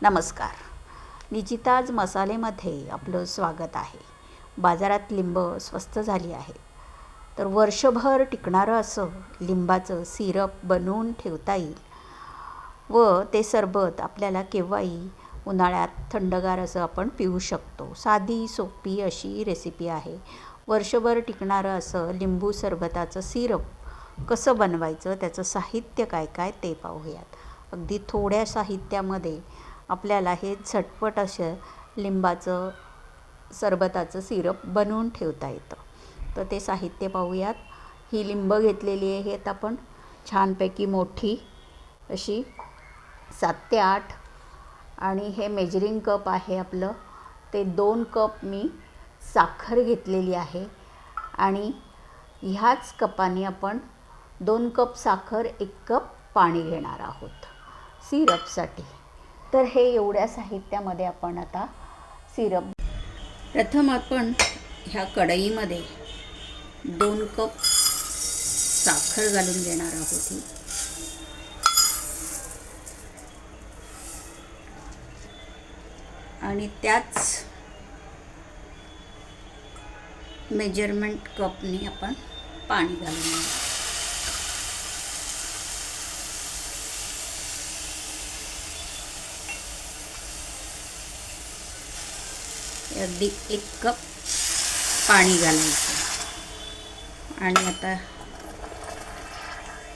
नमस्कार. निचिताज मसालेमध्ये आपलं स्वागत आहे. बाजारात लिंब स्वस्त झाली आहे, तर वर्षभर टिकणारं असं लिंबाचं सिरप बनवून ठेवता येईल व ते सरबत आपल्याला केव्हाही उन्हाळ्यात थंडगार असं आपण पिऊ शकतो. साधी सोपी अशी रेसिपी आहे. वर्षभर टिकणारं असं लिंबू सरबताचं सिरप कसं बनवायचं, त्याचं साहित्य काय काय ते पाहूयात. अगदी थोड्या साहित्यामध्ये आपल्याला हे झटपट असं लिंबाचं सरबताचं सिरप बनवून ठेवता येतं. तर ते साहित्य पाहूयात. ही लिंब घेतलेली आहेत आपण छानपैकी मोठी अशी 7 ते 8 आणि हे मेजरिंग कप आहे आपलं, ते 2 कप मी साखर घेतलेली आहे आणि ह्याच कपाने आपण 2 कप साखर 1 कप पाणी घेणार आहोत सिरपसाठी. तर हे एवढ्या साहित्यामध्ये आपण आता सिरप प्रथम आपण ह्या कढईमध्ये 2 कप साखर घालून घेणार आहोत. आणि त्याच मेजरमेंट कपने आपण पाणी घालून घेणार. अगदी 1 कप पाणी घालायचं आणि आता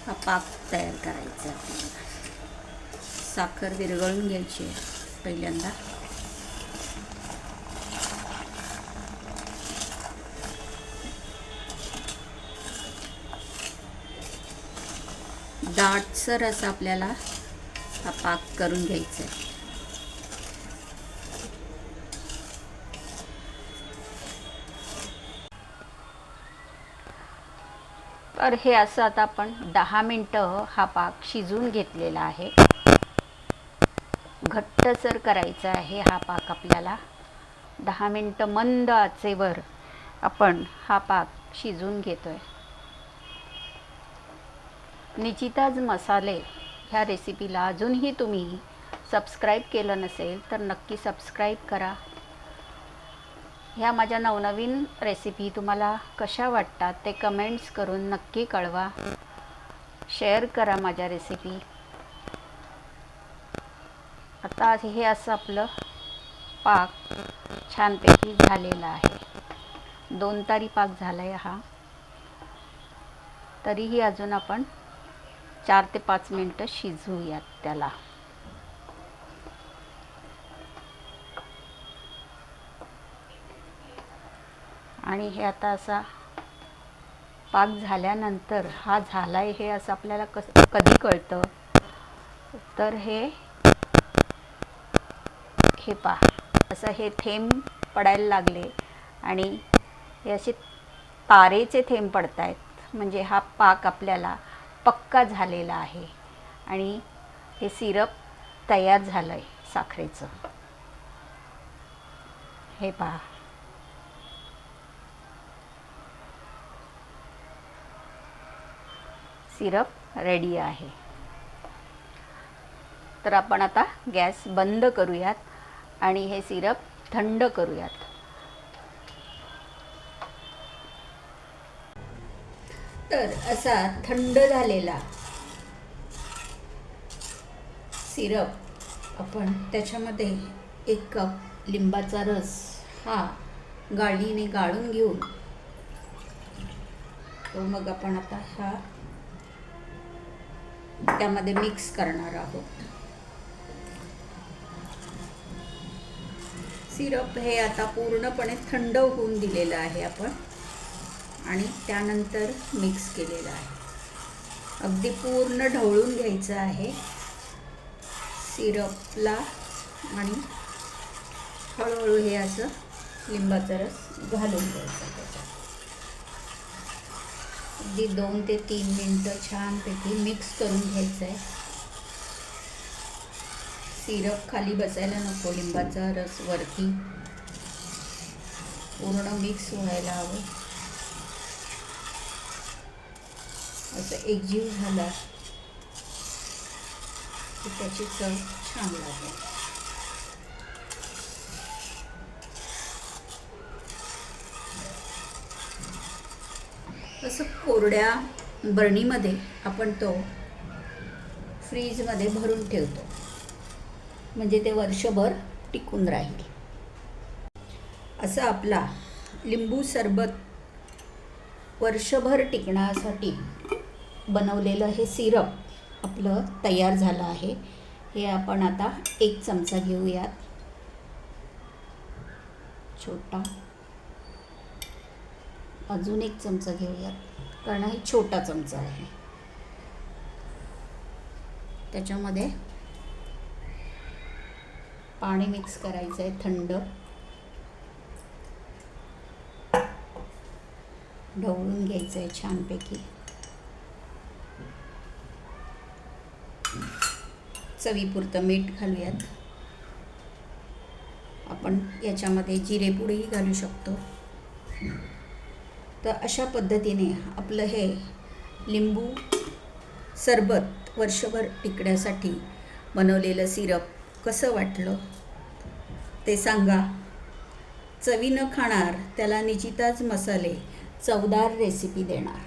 हा पाक तयार करायचा. साखर विरघळून घ्यायची पहिल्यांदा. दाटसर असा आपल्याला हा पाक करून घ्यायचा आहे. तर हे असं आता आपण 10 मिनटं हा पाक शिजवून घेतलेला आहे. घट्टसर करायचा आहे हा पाक आपल्याला. 10 मिनटं मंद आचेवर आपण हा पाक शिजवून घेतोय. निचिताज मसाले ह्या रेसिपीला अजूनही तुम्ही सबस्क्राईब केलं नसेल तर नक्की सबस्क्राईब करा. ह्या माझ्या नवनवीन रेसिपी तुम्हाला कशा वाटतात ते कमेंट्स करून नक्की कळवा. शेअर करा माझ्या रेसिपी. आता हे असं आपलं पाक छानपैकी झालेला आहे. 2 तारी पाक झाला आहे हा. तरीही अजून आपण 4 ते 5 मिनटं शिजवूयात त्याला. आणि हे आता असा पाक झाल्यानंतर हा झाला आहे हे असं आपल्याला कधी कळतं, तर हे पहा असं हे थेंब पडायला लागले आणि हे असे तारेचे थेंब पडत आहेत, म्हणजे हा पाक आपल्याला पक्का झालेला आहे आणि हे सिरप तयार झालं आहे साखरेचं. हे पहा. सिरप रेडी आहे. तर आपण आता गॅस बंद करूयात आणि हे सिरप थंड करूयात. तर असा थंड झालेला सिरप आपण त्याच्यामध्ये 1 कप लिंबाचा रस हा गाळणीने गाळून घेऊन तो मग आपण आता हा त्यामध्ये मिक्स करणार आहोत. सिरप हे आता पूर्णपणे थंड होऊन दिलेलं आहे आपण आणि त्यानंतर मिक्स केलेलं आहे. अगदी पूर्ण ढवळून घ्यायचं आहे सिरपला आणि हळूहळू हे असं लिंबाचा रस घालून द्यायचा त्याच्यात. अगदी 2 ते 3 मिनटं छानपैकी मिक्स करून घ्यायचं आहे. सिरप खाली बसायला नको, लिंबाचा रस वरती पूर्ण मिक्स व्हायला हवं. असं एकजीव झाला की त्याची चव छान लागेल. असं कोरड्या बरणीमध्ये आपण तो फ्रीजमध्ये भरून ठेवतो, म्हणजे ते वर्षभर टिकून राहील. असं आपला लिंबू सरबत वर्षभर टिकण्यासाठी बनवलेलं हे सिरप आपलं तयार झालं आहे. हे आपण आता 1 चमचा घेऊयात, छोटा. अजून 1 चमचा घेऊयात, कारण हे छोटा चमचा आहे. त्याच्यामध्ये पाणी मिक्स करायचं आहे, थंड. ढवळून घ्यायचं आहे छानपैकी. चवीपुरतं मीठ घालूयात. आपण याच्यामध्ये जिरेपुडीही घालू शकतो. तर अशा पद्धतीने आपलं हे लिंबू सरबत वर्षभर टिकण्यासाठी बनवलेलं सिरप कसं वाटलं ते सांगा. चवीनं खाणार त्याला निशिताज मसाले चवदार रेसिपी देणार.